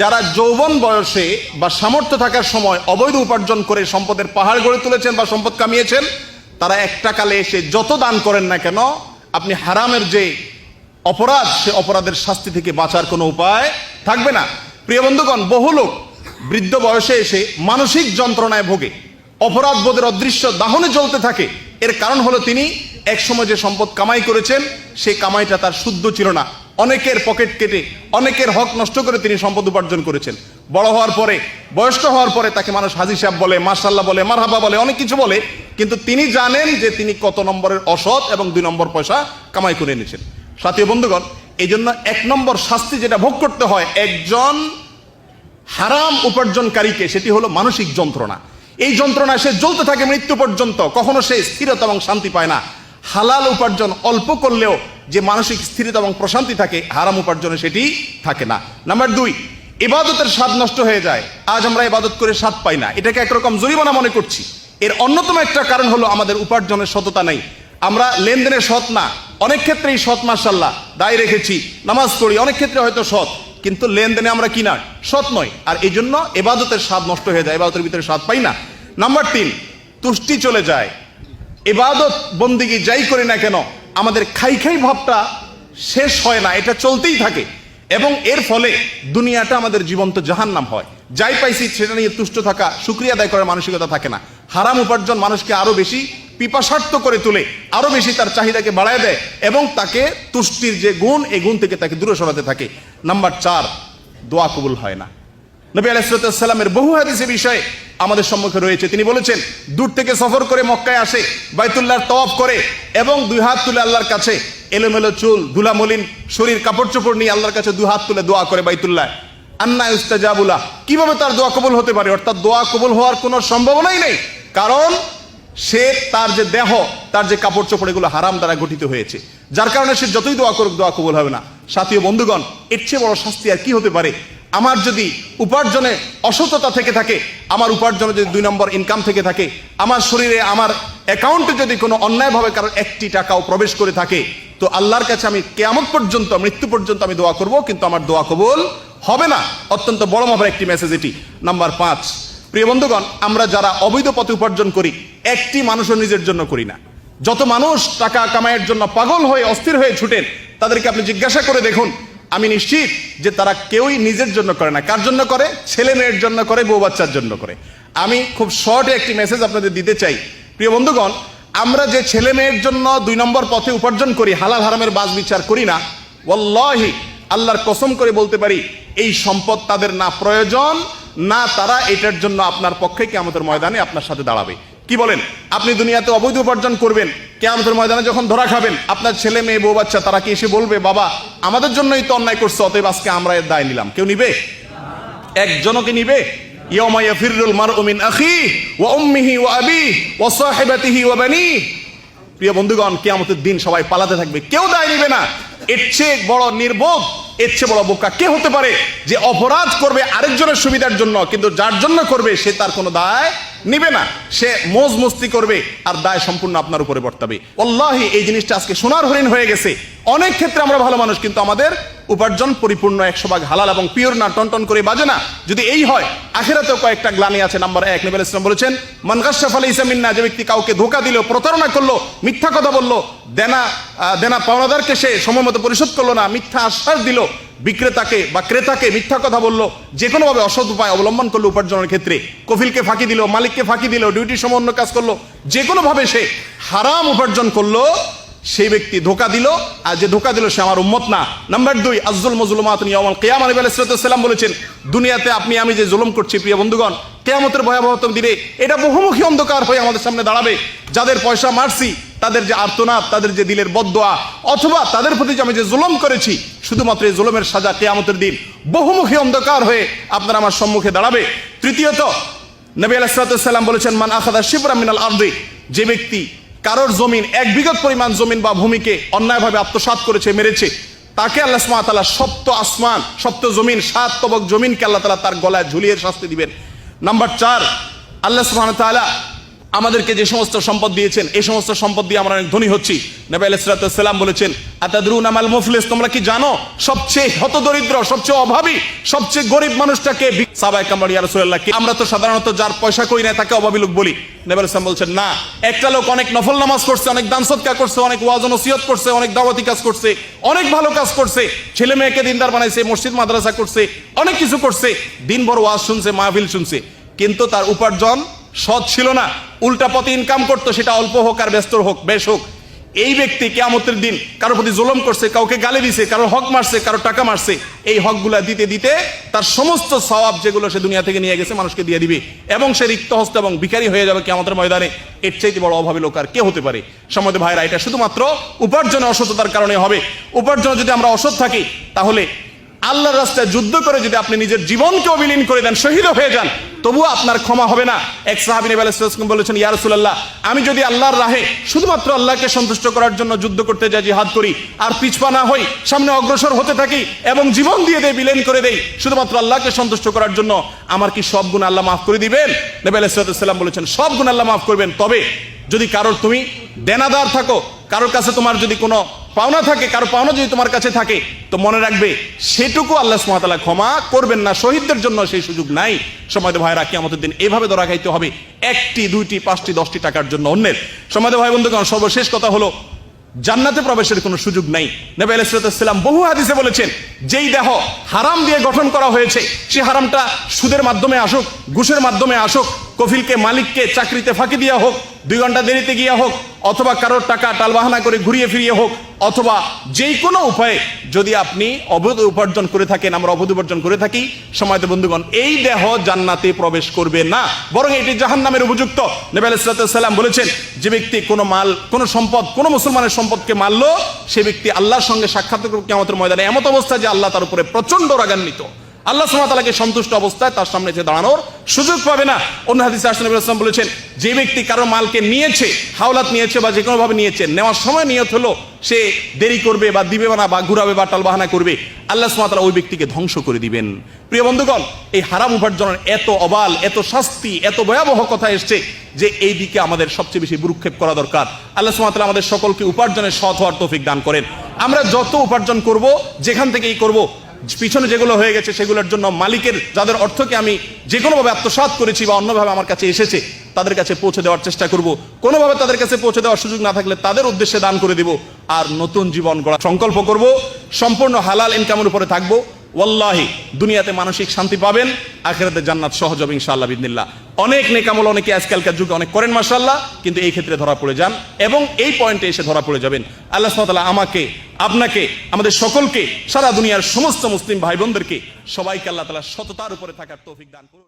যারা যৌবন বয়সে বা সামর্থ্য থাকার সময় অবৈধ উপার্জন করে সম্পদের পাহাড় গড়ে তুলেছেন বা সম্পদ কামিয়েছেন, তারা একটা কালে এসে যত দান করেন না কেন, আপনি হারামের যে অপরাধ, সে অপরাধের শাস্তি থেকে বাঁচার কোনো উপায় থাকবে না। প্রিয় বন্ধুগণ, বহু লোক বৃদ্ধ বয়সে এসে মানসিক যন্ত্রণায় ভোগে, অপরাধ বোধের অদৃশ্য দাহনে জ্বলতে থাকে। এর কারণ হলো তিনি একসময় যে সম্পদ কামাই করেছেন, সেই কামাইটা তার শুদ্ধ ছিল না। অনেকের পকেট কেটে, অনেকের হক নষ্ট করে তিনি সম্পদ উপার্জন করেছেন। বড় হওয়ার পরে, বয়স্ক হওয়ার পরে তাকে মানুষ হাজী সাহেব বলে, মাশাআল্লাহ বলে, মারহাবা বলে, অনেক কিছু বলে, কিন্তু তিনি জানেন যে তিনি কত নম্বরের অসৎ এবং 2 নম্বর পয়সা কামাই করে এনেছেন। সাথী বন্ধুগণ, এই জন্য 1 নম্বর শাস্তি যেটা ভোগ করতে হয় একজন হারাম উপার্জনকারীকে, সেটি হলো মানসিক যন্ত্রণা। এই যন্ত্রণায় সে জ্বলতে থাকে মৃত্যু পর্যন্ত, কখনো সে স্থিরতা এবং শান্তি পায় না। হালাল উপার্জন অল্প করলেও যে মানসিক স্থিরতা এবং প্রশান্তি থাকে, হারাম উপার্জনে সেটি থাকে না। নাম্বার 2, ইবাদতের স্বাদ নষ্ট হয়ে যায়। আজ আমরা ইবাদত করে স্বাদ পাই না, এটাকে একরকম জরিমানা মনে করছি। এর অন্যতম একটা কারণ হলো আমাদের উপার্জনের সততা নেই। আমরা লেনদেনে সৎ না, অনেক ক্ষেত্রেই সৎ, মাশাআল্লাহ, দায় রেখেছি, নামাজ পড়ি, অনেক ক্ষেত্রে হয়তো সৎ, কিন্তু লেনদেনে আমরা কি না, সৎ নয়। আর এই জন্য ইবাদতের স্বাদ নষ্ট হয়ে যায়, ইবাদতের ভিতরে স্বাদ পাই না। নাম্বার 3, তুষ্টি চলে যায়। ইবাদত বন্দিগি যাই করি না কেন, আমাদের খাই খাই ভাবটা শেষ হয় না, এটা চলতেই থাকে, এবং এর ফলে দুনিয়াটা আমাদের জীবন্ত জাহান্নাম হয়। যাই পাইছি সেটা নিয়ে তুষ্ট থাকা, শুকরিয়া আদায় করার মানসিকতা থাকে না। হারাম উপার্জন মানুষকে আরো বেশি পিপাসার্থ করে তোলে, আরো বেশি তার চাহিদাকে বাড়ায় দেয়, এবং তাকে তুষ্টির যে গুণ, এই গুণ থেকে তাকে দূরে সরাতে থাকে। নাম্বার 4, দোয়া কবুল হয় না। নবী আলাইহিস সালামের বহু হাদিসে বিষয়ে আমাদের সম্মুখে রয়েছে। তিনি বলেছেন, দূর থেকে সফর করে মক্কায় আসে, বাইতুল্লাহর তওয়াফ করে এবং 2 হাত তুলে আল্লাহর কাছে, এলোমেলো চুল, ধুলামলিন শরীর, কাপড় চোপড় নিয়ে আল্লাহর কাছে 2 হাত তুলে দোয়া করে বাইতুল্লাহ। আন্না ইউস্তাজাবু লাহ, কিভাবে তার দোয়া কবুল হতে পারে? অর্থাৎ দোয়া কবুল হওয়ার কোনো সম্ভাবনাই নেই, কারণ সে তার যে দেহ, তার যে কাপড় চোপড়, এগুলো হারাম দ্বারা গঠিত হয়েছে, যার কারণে সে যতই দোয়া করুক, দোয়া কবুল হবে না। সাথী ও বন্ধুগণ, এর চেয়ে বড় শাস্তি আর কি হতে পারে? আমার যদি উপার্জনে অসততা থেকে থাকে, আমার উপার্জনে যদি 2 নম্বর ইনকাম থেকে থাকে, আমার শরীরে, আমার অ্যাকাউন্টে যদি কোনো অন্যায়ভাবে কারণ 1টি টাকাও প্রবেশ করে থাকে, তো আল্লাহর কাছে আমি কিয়ামত পর্যন্ত, মৃত্যু পর্যন্ত আমি দোয়া করব, কিন্তু আমার দোয়া কবুল হবে না। অত্যন্ত বড় মাপের একটি মেসেজ এটি। নাম্বার 5, প্রিয় বন্ধুগণ, আমরা যারা অবৈধ পথে উপার্জন করি, একটি মানুষও নিজের জন্য করি না। যত মানুষ টাকা কামাইয়ের জন্য পাগল হয়ে, অস্থির হয়ে ছুটেন, তাদেরকে আপনি জিজ্ঞাসা করে দেখুন, আমি নিশ্চিত যে তারা কেউই নিজের জন্য করে না। কার জন্য করে? ছেলে মেয়ের জন্য করে, বউ বাচ্চার জন্য করে। আমি খুব শর্টে একটি মেসেজ আপনাদের দিতে চাই। প্রিয় বন্ধুগণ, আমরা যে ছেলে মেয়ের জন্য 2 নম্বর পথে উপার্জন করি, হালাল হারামের বাজ বিচার করি না, ওয়াল্লাহি, আল্লাহর কসম করে বলতে পারি, এই সম্পদ তাদের না প্রয়োজন, না তারা এটার জন্য আপনার পক্ষে কিয়ামতের ময়দানে আপনার সাথে দাঁড়াবে। কি বলেন? আপনি দুনিয়াতে অবৈধ উপার্জন করবেন, কিয়ামতের ময়দানে যখন ধরা খাবেন, আপনার ছেলে মেয়ে, বউ বাচ্চা, তারা কি এসে বলবে, বাবা আমাদের জন্যই তো অন্যায় করছে, অতএব আজকে আমরা এর দায় নিলাম? কেউ নিবে? একজনকে নিবে? ইয়াউমা ইয়াফিরুল মারউ মিন আখিহি ওয়া উম্মিহি ওয়া আবিহি ওয়া সাহিবাতিহি ওয়া বানিহি। প্রিয় বন্ধুগণ, কিয়ামতের দিন সবাই পালাতে থাকবে, কেউ দায় নিবে না। এর চেয়ে বড় নির্বোধ, এর চেয়ে বড় বোকা কে হতে পারে যে অপরাধ করবে আরেকজনের সুবিধার জন্য, কিন্তু যার জন্য করবে সে তার কোনো দায় নিবে না, সে মোজ মস্তি করবে, আর দায় সম্পূর্ণ আপনার উপরে বর্তাবে। আল্লাহি, এই জিনিসটা আজকে সোনার হরিণ হয়ে গেছে। অনেক ক্ষেত্রে আমরা ভালো মানুষ, কিন্তু আমাদের উপার্জন পরিপূর্ণ 100% হালাল এবং পিওর না, টন করে বাজে না। যদি এই হয়, আখিরাতেও কয়েকটা গ্লানি আছে। নাম্বার 1, নবী আলাইহিস সালাম বলেছেন, মান গাশশা ফালাইসা মিন্না, যে ব্যক্তি কাউকে ধোঁকা দিল, প্রতারণা করলো, মিথ্যা কথা বললো, দেনা পাওনাদারকে সে সময় মতো পরিশোধ করলো না, মিথ্যা আশ্বাস দিল, বিক্রেতাকে বা ক্রেতাকে মিথ্যা কথা বললো, যে কোনোভাবে অসৎ উপায় অবলম্বন করলো উপার্জনের ক্ষেত্রে, কফিলকে ফাঁকি দিল, মালিককে ফাঁকি দিল, ডিউটির সময় অন্য কাজ করলো, যে কোনোভাবে সে হারাম উপার্জন করলো, সেই ব্যক্তি ধোঁকা দিল, আর যে ধোঁকা দিল সে আমার উম্মত না। নাম্বার 2, আযজুল মাজলুমাতুন ইয়াউমাল কিয়ামা। নবী আলাইহিস সালাম বলেছেন, দুনিয়াতে আপনি আমি যে জুলুম করছি, প্রিয় বন্ধুগণ, কিয়ামতের ভয়াবহতম দিনে এটা বহুমুখী অন্ধকার হয়ে আমাদের সামনে দাঁড়াবে। যাদের পয়সা মারছি, তাদের যে আর্তনাদ, তাদের যে দিলের বদদোয়া, অথবা তাদের প্রতি যে আমি যে জুলুম করেছি, শুধুমাত্র এই জুলুমের সাজা কিয়ামতের দিন বহুমুখী অন্ধকার হয়ে আপনার আমার সম্মুখে দাঁড়াবে। তৃতীয়ত, নবী আলাইহিস সালাম বলেছেন, মান আখাযা শিবরাম মিনাল আরদি, যে ব্যক্তি কারোর জমিন, 1 বিঘত পরিমাণ জমিন বা ভূমিকে অন্যায়ভাবে আত্মসাৎ করেছে, মেরেছে, তাকে আল্লাহ সুবহানাহু ওয়া তাআলা 7 আসমান, 7 জমিন, 7 তবক জমিনকে আল্লাহ তাআলা তার গলায় ঝুলিয়ে শাস্তি দিবেন। নাম্বার 4, আল্লাহ সুবহানাহু ওয়া তাআলা আমাদেরকে যে সমস্ত সম্পদ দিয়েছেন, এই সমস্ত সম্পদ দিয়ে আমরা অনেক ধনী হচ্ছি। নবী আলাইহিস সালাম বলেছেন, আতাদরুনা মাল মুফলিস, তোমরা কি জানো সবচেয়ে হতদরিদ্র, সবচেয়ে অভাবী, সবচেয়ে গরিব মানুষটাকে? সাহাবায়ে কেরাম বলেন, ইয়া রাসূলুল্লাহ, আমরা তো সাধারণত যার পয়সা কই না তাকে অভাবী লোক বলি। নবী আলাইহিস সালাম বলছেন, না, একটা লোক অনেক নফল নামাজ করছে, অনেক দান সদকা করছে, অনেক ওয়াজ ও নসিহত করছে, অনেক দাওয়াতি কাজ করছে, অনেক ভালো কাজ করছে, ছেলে মেয়েকে দিনদার বানাইছে, মসজিদ মাদ্রাসা করছে, অনেক কিছু করছে, দিনভর ওয়াজ শুনছে, মাহফিল শুনছে, কিন্তু তার উপার্জন সৎ ছিল না, উল্টা পথে ইনকাম করতো, সেটা অল্প হোক আর ব্যস্ত হোক, বেশ হোক। এই ব্যক্তি কিয়ামতের দিন কারোর প্রতি জুলুম করছে, কাউকে গালি দিছে, কারোর হক মারছে, কারোর টাকা মারছে, এই হকগুলা দিতে দিতে তার সমস্ত সওয়াব যেগুলো সে দুনিয়া থেকে নিয়ে গেছে মানুষকে দিয়ে দিবে, এবং সে রিক্ত হস্ত এবং ভিখারি হয়ে যাবে কিয়ামতের ময়দানে। এর চাইতে বড় অভাবী লোক আর কে হতে পারে? সম্মানিত ভাইরা, এটা শুধুমাত্র উপার্জনে অসততার কারণে হবে। উপার্জনে যদি আমরা অসৎ থাকি, তাহলে আল্লাহর রাস্তায় যুদ্ধ করে যদি আপনি নিজের জীবনকেও বিলীন করে দেন, শহীদ হয়ে যান, তবুও আপনার ক্ষমা হবে না। এক সাহাবী নবী আলাইহিস সালাম বলেছেন, ইয়া রাসূলুল্লাহ, আমি যদি আল্লাহর রাহে শুধুমাত্র আল্লাহকে সন্তুষ্ট করার জন্য যুদ্ধ করতে যাই, জিহাদ করি, আর পিছপা না হই, সামনে অগ্রসর হতে থাকি এবং জীবন দিয়ে দেই, বিলীন করে দেই শুধুমাত্র আল্লাহকে সন্তুষ্ট করার জন্য, আমার কি সব গুনাহ আল্লাহ মাফ করে দিবেন? নবী আলাইহিস সালাম বলেছেন, সব গুনাহ আল্লাহ মাফ করবেন, তবে যদি কারোর তুমি দেনাদার থাকো, কারোর কাছে তোমার যদি কোনো পাওনা থাকে, কারো পাওনা যদি তোমার কাছে থাকে, তো মনে রাখবে সেটুকু আল্লাহ সুবহানাহু ওয়া তাআলা ক্ষমা করবেন না। শহীদদের জন্য সেই সুযোগ নাই। সম্মানিত ভাইরা, কিয়ামতের দিন এভাবে ধরা খাইতে হবে, 1টি 2টি 5টি 10টি টাকার জন্য অন্যের। সম্মানিত ভাই বন্ধুগণ, সর্বশেষ কথা হলো, জান্নাতে প্রবেশের কোনো সুযোগ নাই। নবী আলাইহিস সালাম বহু হাদিসে বলেছেন, যেই দেহ হারাম দিয়ে গঠন করা হয়েছে, সে হারামটা সুদের মাধ্যমে আসুক, ঘুষের মাধ্যমে আসুক, কফিলকে মালিককে চাকরিতে ফাঁকি দিয়া হোক, 2 ঘন্টা দেরিতে গিয়া হোক, অথবা কারোর টাকা টালবাহানা করে ঘুরিয়ে ফিরিয়ে হোক, অথবা যেই কোনো উপায়ে যদি আপনি অবৈধ উপার্জন করে থাকেন, আমরা অবৈধ উপার্জন করে থাকি, সম্মানিত বন্ধুগণ, এই দেহ জান্নাতে প্রবেশ করবে না, বরং এটি জাহান্নামের উপযুক্ত। নবী আলাইহিস সালাম বলেছেন, যে ব্যক্তি কোনো মাল, কোনো সম্পদ, কোনো মুসলমানের সম্পদকে মারলো, সে ব্যক্তি আল্লাহর সঙ্গে সাক্ষাৎ করবে কিয়ামতের ময়দানে এমত অবস্থা যে আল্লাহ তার উপরে প্রচন্ড রাগান্বিত, আল্লাহ সুবহানাহু ওয়া তাআলাকে সন্তুষ্ট অবস্থায় তার সামনে এসে দাঁড়ানোর সুযোগ পাবে না। অন্য হাদিসে আসলে নবী সাল্লাল্লাহু আলাইহি ওয়াসাল্লাম বলেছেন, যে ব্যক্তি কারো মালকে নিয়েছে, হাওলাত নিয়েছে বা যে কোনো ভাবে নিয়েছে, নেওয়ার সময় নিয়ত হলো সে দেরি করবে বা দিবে না বা ঘুরাবে বা টালবাহানা করবে, আল্লাহ সুবহানাহু ওয়া তাআলা ওই ব্যক্তিকে ধ্বংস করে দিবেন। প্রিয় বন্ধুগণ, এই হারাম উপার্জনের এত অবাল, এত শাস্তি, এত ভয়াবহ কথা এসছে যে এই দিকে আমাদের সবচেয়ে বেশি ভ্রুক্ষেপ করা দরকার। আল্লাহ সুবহানাহু ওয়া তাআলা আমাদের সকলকে উপার্জনের সৎ হওয়ার তৌফিক দান করেন। আমরা যত উপার্জন করব, যেখান থেকেই করব, পিছনে যেগুলো হয়ে গেছে সেগুলোর জন্য মালিকের, যাদের অর্থকে আমি যে কোনোভাবে আত্মসাৎ করেছি বা অন্যভাবে আমার কাছে এসেছে, তাদের কাছে পৌঁছে দেওয়ার চেষ্টা করব। কোনোভাবে তাদের কাছে পৌঁছে দেওয়ার সুযোগ না থাকলে তাদের উদ্দেশ্যে দান করে দেব, আর নতুন জীবন গড়ার সংকল্প করব। সম্পূর্ণ হালাল ইনকামের উপরে থাকবো। ওয়াল্লাহি দুনিয়াতে মানসিক শান্তি পাবেন, আখিরাতে জান্নাত সহজ হবে ইনশাআল্লাহ বিইذনিল্লাহ। অনেক নেকামল অনেকে আজকালকার যুগে অনেক করেন মাশাআল্লাহ, কিন্তু এই ক্ষেত্রে ধরা পড়ে যান এবং এই পয়েন্টে এসে ধরা পড়ে যাবেন। আল্লাহ সুবহানাহু ওয়া তাআলা আমাকে, আপনাকে, আমাদের সকলকে, সারা দুনিয়ার সমস্ত মুসলিম ভাই বোনদেরকে সবাইকে আল্লাহ তাআলা সততার উপরে থাকার তৌফিক দান করুন।